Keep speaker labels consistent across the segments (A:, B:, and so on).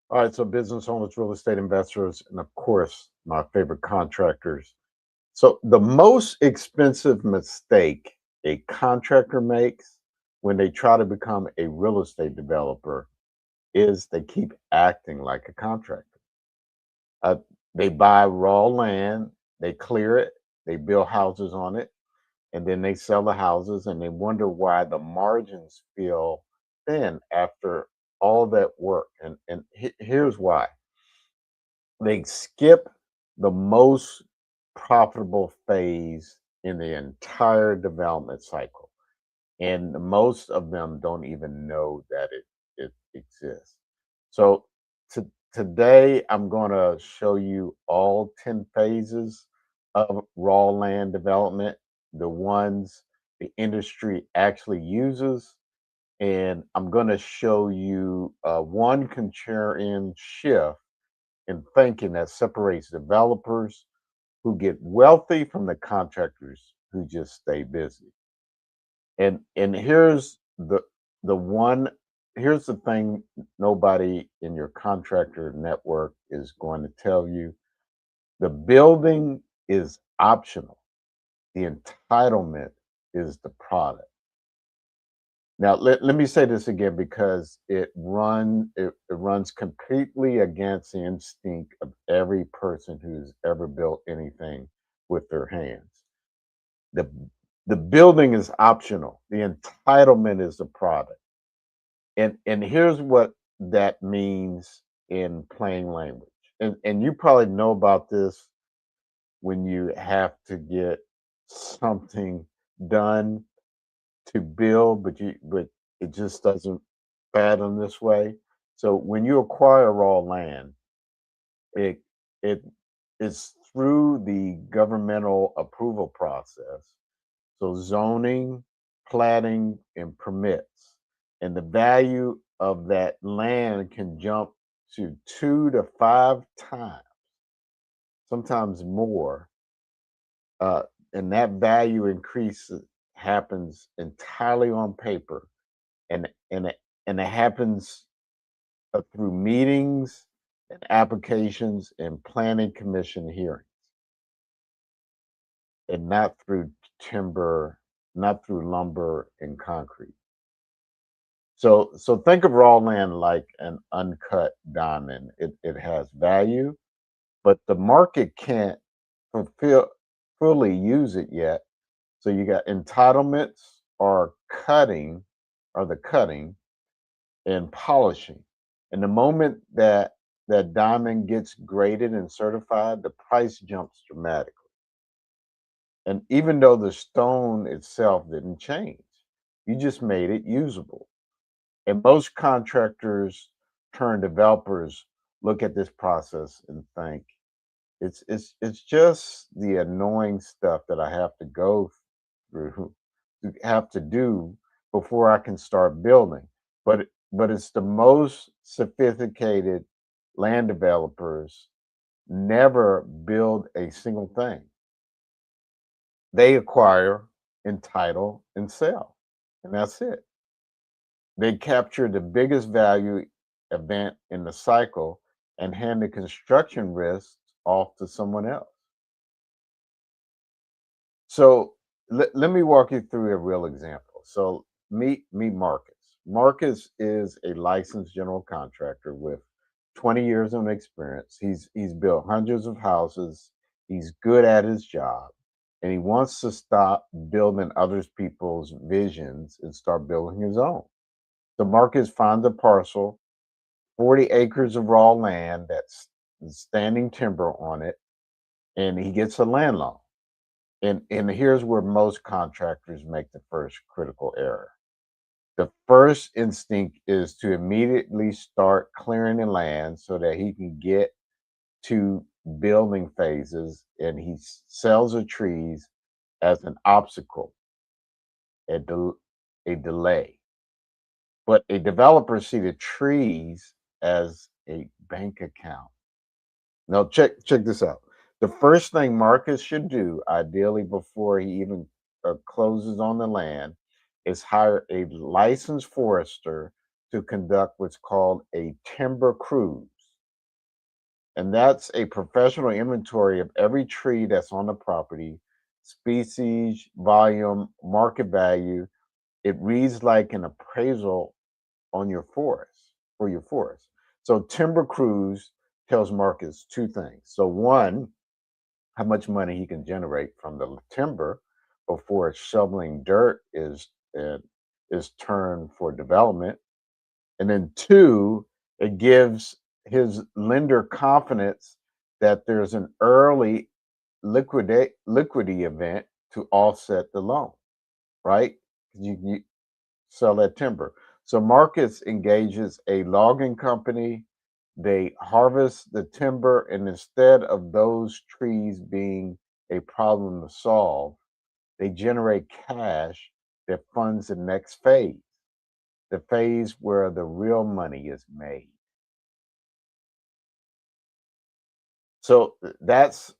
A: All right, so business owners, real estate investors, and of course, my favorite contractors. So, the most expensive mistake a contractor makes when they try to become a real estate developer is they keep acting like a contractor. Uh, they buy raw land, they clear it, they build houses on it, and then they sell the houses and they wonder why the margins feel thin after all that work. And here's why: they skip the most profitable phase in the entire development cycle, and most of them don't even know that it exists. So today I'm going to show you all 10 phases of raw land development, the ones the industry actually uses, and I'm going to show you one contrarian shift in thinking that separates developers who get wealthy from the contractors who just stay busy. And the one here's the thing nobody in your contractor network is going to tell you. The building is optional. The entitlement is the product. Now let me say this again because it runs completely against the instinct of every person who's ever built anything with their hands. The the building is optional. The entitlement is the product. And here's what that means in plain language. And you probably know about this when you have to get something done to build, but it just doesn't fathom this way. So when you acquire raw land, it it is through the governmental approval process. So zoning, platting, and permits. And the value of that land can jump to 2 to 5 times, sometimes more. Uh, and that value increase happens entirely on paper, and it happens through meetings and applications and planning commission hearings, and not through timber, not through lumber and concrete. So think of raw land like an uncut diamond. It has value, but the market can't fulfill fully use it yet. So you got entitlements or cutting, or the cutting and polishing. And the moment that that diamond gets graded and certified, the price jumps dramatically. And even though the stone itself didn't change, you just made it usable. And most contractors turn developers look at this process and think it's just the annoying stuff that I have to go through to have to do before I can start building. But it's the most sophisticated land developers never build a single thing. They acquire, entitle, and sell. And that's it. They capture the biggest value event in the cycle and hand the construction risks off to someone else. So let me walk you through a real example. So meet Marcus. Marcus is a licensed general contractor with 20 years of experience. He's built hundreds of houses. He's good at his job, and he wants to stop building others people's visions and start building his own. So Marcus finds a parcel, 40 acres of raw land that's standing timber on it, and he gets a land loan. And here's where most contractors make the first critical error. The first instinct is to immediately start clearing the land so that he can get to building phases, and he sells the trees as an obstacle, a, a delay. But a developer see the trees as a bank account. Now check this out. The first thing Marcus should do, ideally before he even closes on the land, is hire a licensed forester to conduct what's called a timber cruise. And that's a professional inventory of every tree that's on the property, species, volume, market value. It reads like an appraisal on your forest for your forest. So Timber Cruise tells markets two things. So one, how much money he can generate from the timber before shoveling dirt is turned for development. And then two, it gives his lender confidence that there's an early liquidity event to offset the loan, right? You sell that timber. So Marcus engages a logging company. They harvest the timber, and instead of those trees being a problem to solve, they generate cash that funds the next phase, the phase where the real money is made. So that's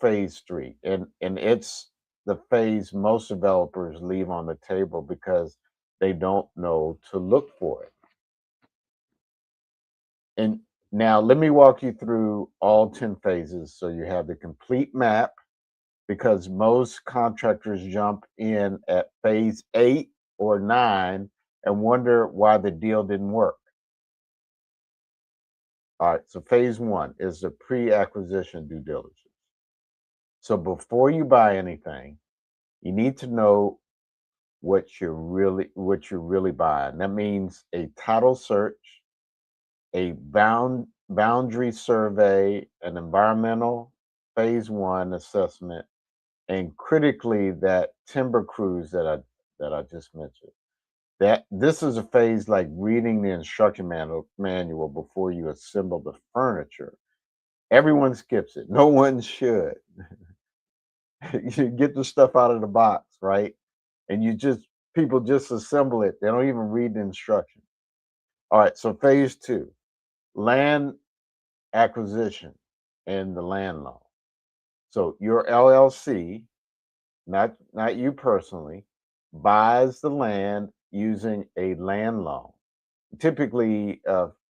A: phase three, and it's the phase most developers leave on the table because they don't know to look for it. And now let me walk you through all 10 phases so you have the complete map, because most contractors jump in at phase 8 or 9 and wonder why the deal didn't work. All right, so phase 1 is the pre-acquisition due diligence. So before you buy anything, you need to know what you're really buying. That means a title search, a boundary survey, an environmental phase 1 assessment, and critically that timber cruise that I just mentioned. That this is a phase like reading the instruction manual before you assemble the furniture. Everyone skips it. No one should. You get the stuff out of the box, right? And people just assemble it. They don't even read the instructions. All right, so phase 2, land acquisition and the land loan. So your LLC, not you personally, buys the land using a land loan. Typically,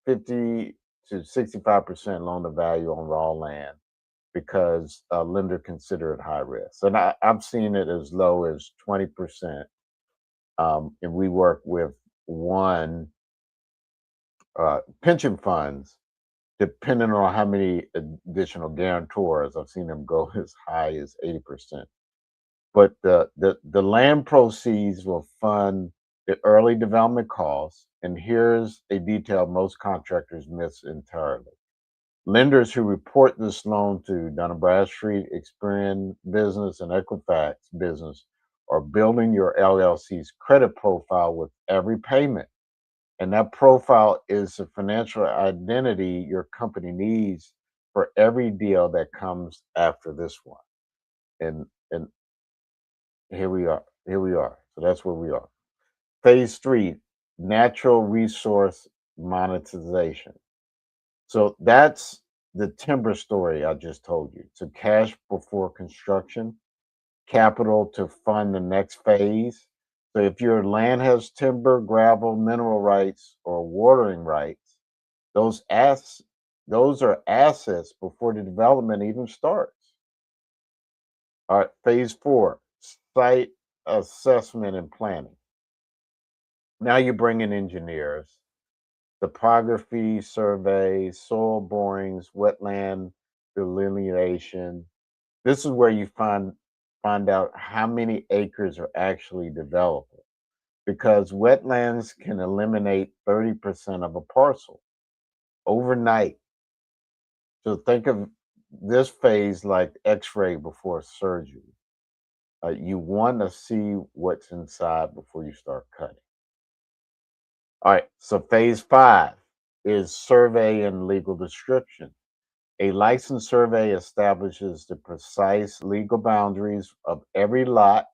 A: 50 to 65% loan to value on raw land because a lender consider it high risk. And I've seen it as low as 20%. And we work with one pension funds, depending on how many additional guarantors. I've seen them go as high as 80%. But the land proceeds will fund the early development costs. And here's a detail most contractors miss entirely. Lenders who report this loan to Dun& Bradstreet, Experian Business, and Equifax Business are building your LLC's credit profile with every payment. And that profile is the financial identity your company needs for every deal that comes after this one. And here we are. Here we are. So that's where we are. Phase 3, natural resource monetization. So that's the timber story I just told you. So cash before construction, capital to fund the next phase. So if your land has timber, gravel, mineral rights, or watering rights, those ass those are assets before the development even starts. All right, phase 4, site assessment and planning. Now you bring in engineers, topography surveys, soil borings, wetland delineation. This is where you find out how many acres are actually developable, because wetlands can eliminate 30% of a parcel overnight. So think of this phase like x-ray before surgery. You want to see what's inside before you start cutting. All right, so phase 5 is survey and legal description. A license survey establishes the precise legal boundaries of every lot.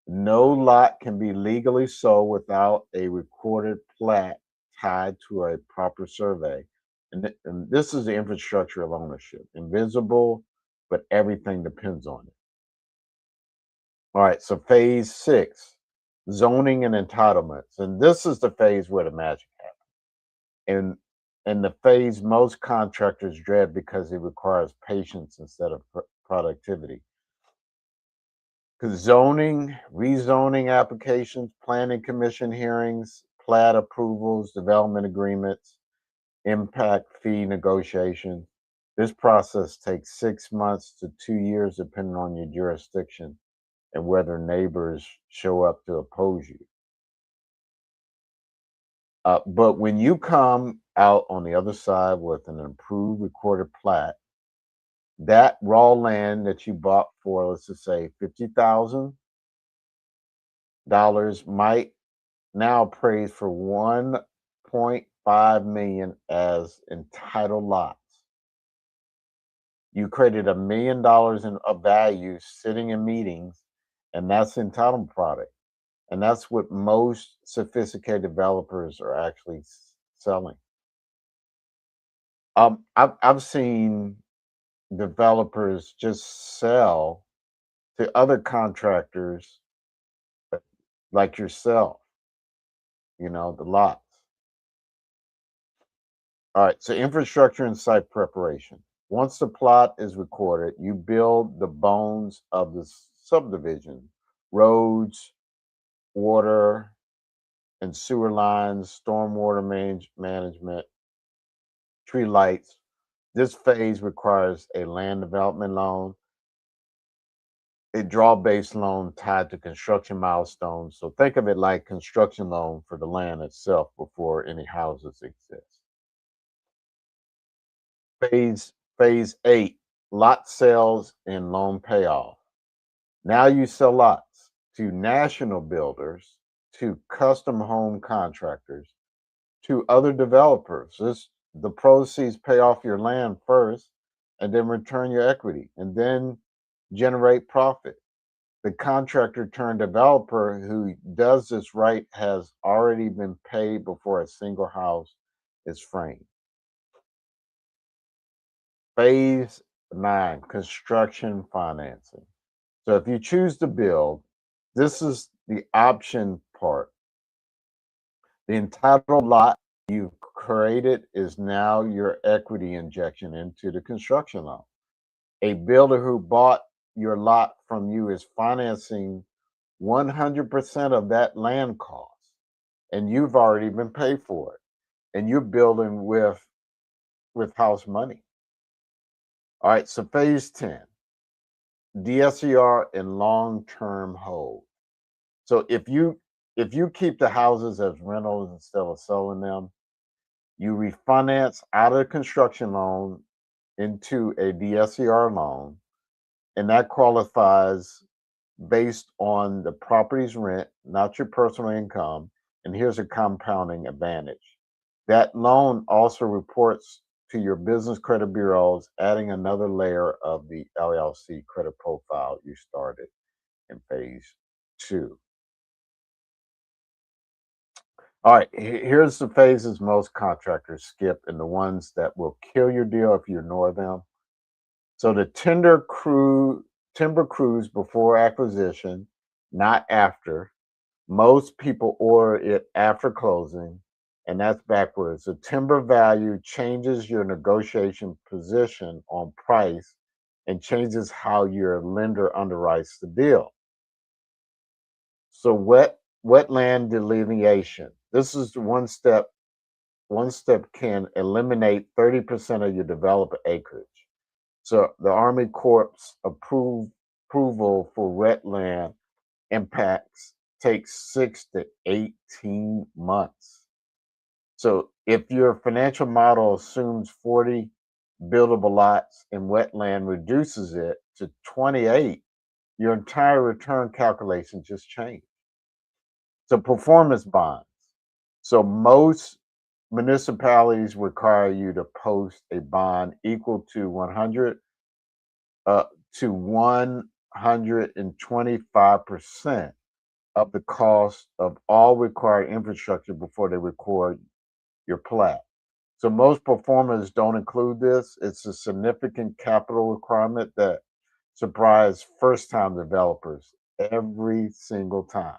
A: No lot can be legally sold without a recorded plat tied to a proper survey. And this is the infrastructure of ownership, invisible, but everything depends on it. All right, so phase 6, zoning and entitlements. And this is the phase where the magic happens. and the phase most contractors dread because it requires patience instead of productivity. Because zoning, rezoning applications, planning commission hearings, plat approvals, development agreements, impact fee negotiations. This process takes 6 months to 2 years, depending on your jurisdiction and whether neighbors show up to oppose you. But when you come out on the other side with an improved recorded plat, that raw land that you bought for, let's just say $50,000 might now appraise for 1.5 million as entitled lots. You created $1 million of value sitting in meetings, and that's the entitlement product. And that's what most sophisticated developers are actually selling. I've seen developers just sell to other contractors like yourself, the lots. All right, so infrastructure and site preparation. Once the plot is recorded, you build the bones of the subdivision: roads, water and sewer lines, stormwater management, tree lights. This phase requires a land development loan, a draw-based loan tied to construction milestones. So think of it like construction loan for the land itself before any houses exist. Phase 8, lot sales and loan payoff. Now you sell lots to national builders, to custom home contractors, to other developers. The proceeds pay off your land first and then return your equity and then generate profit. The contractor turned developer who does this right has already been paid before a single house is framed. Phase 9, construction financing. So if you choose to build, this is the option part. The entitled lot you've created is now your equity injection into the construction loan. A builder who bought your lot from you is financing 100% of that land cost, and you've already been paid for it, and you're building with house money. All right, so phase 10, DSCR and long-term hold. So if you keep the houses as rentals instead of selling them, you refinance out of the construction loan into a DSCR loan, and that qualifies based on the property's rent, not your personal income. And here's a compounding advantage. That loan also reports to your business credit bureaus, adding another layer of the LLC credit profile you started in phase 2. All right, here's the phases most contractors skip and the ones that will kill your deal if you ignore them. So the timber crews before acquisition, not after. Most people order it after closing, and that's backwards. The timber value changes your negotiation position on price and changes how your lender underwrites the deal. So wetland delineation. This is the one step. One step can eliminate 30% of your developed acreage. So the Army Corps approval for wetland impacts takes 6 to 18 months. So if your financial model assumes 40 buildable lots and wetland reduces it to 28, your entire return calculation just changed. So performance bonds. So most municipalities require you to post a bond equal to 100 to 125% of the cost of all required infrastructure before they record your plat. So most performers don't include this. It's a significant capital requirement that surprise first-time developers every single time.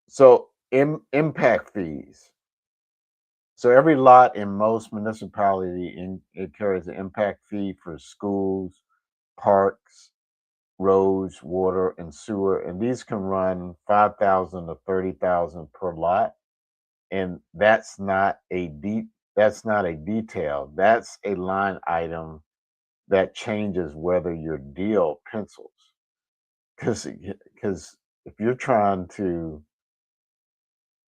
A: So impact fees. So every lot in most it carries an impact fee for schools, parks, roads, water, and sewer, and these can run 5,000 to 30,000 per lot. And that's not a detail. That's a line item that changes whether your deal pencils. Because if you're trying to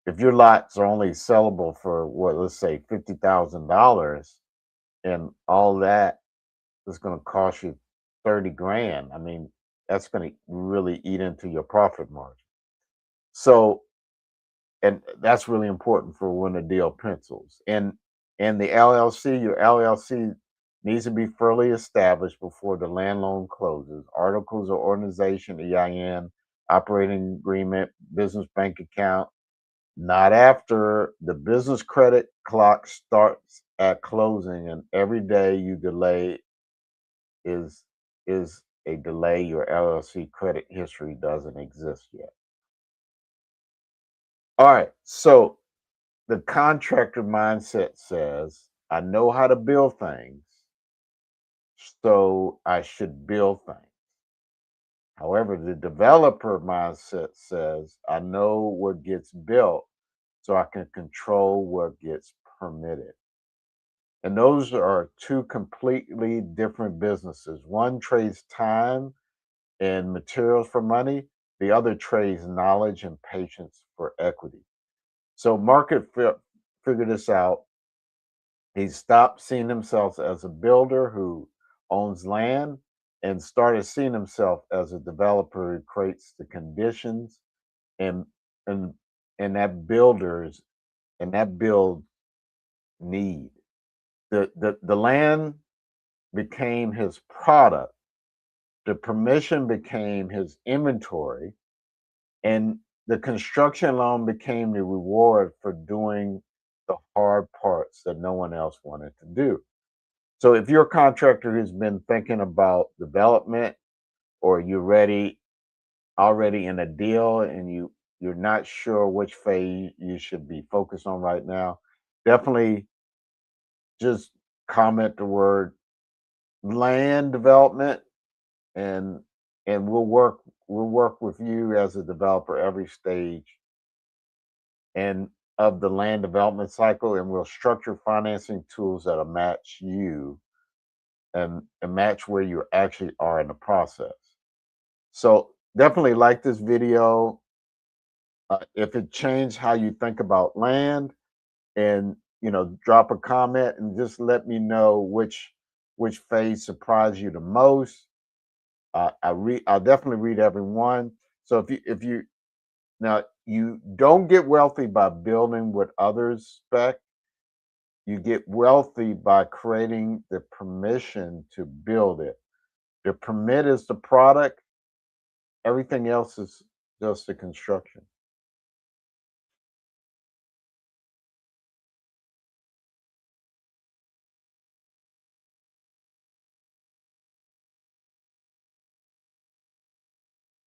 A: if your lots are only sellable for what, let's say $50,000, and all that is going to cost you 30 grand. I mean, that's going to really eat into your profit margin. So, and that's really important for when a deal pencils. And the LLC, your LLC needs to be fully established before the land loan closes. Articles of organization, EIN, operating agreement, business bank account, not after. The business credit clock starts at closing, and every day you delay is is a delay. Your LLC credit history doesn't exist yet. All right, so the contractor mindset says, I know how to build things, so I should build things. However, the developer mindset says, I know what gets built, so I can control what gets permitted. And those are two completely different businesses. One trades time and materials for money, the other trades knowledge and patience for equity. So figured this out. He stopped seeing himself as a builder who owns land and started seeing himself as a developer who creates the conditions and and and that builders and that build need. The land became his product. The permission became his inventory, and the construction loan became the reward for doing the hard parts that no one else wanted to do. So if you're a contractor who's been thinking about development, or you're ready already in a deal and you're not sure which phase you should be focused on right now, definitely just comment the word land development, and we'll work with you as a developer every stage and of the land development cycle, and we'll structure financing tools that'll match you and match where you actually are in the process. So definitely like this video. If it changed how you think about land, and drop a comment and just let me know which phase surprised you the most. I'll definitely read every one. So if you now, you don't get wealthy by building what others spec. You get wealthy by creating the permission to build it. The permit is the product. Everything else is just the construction.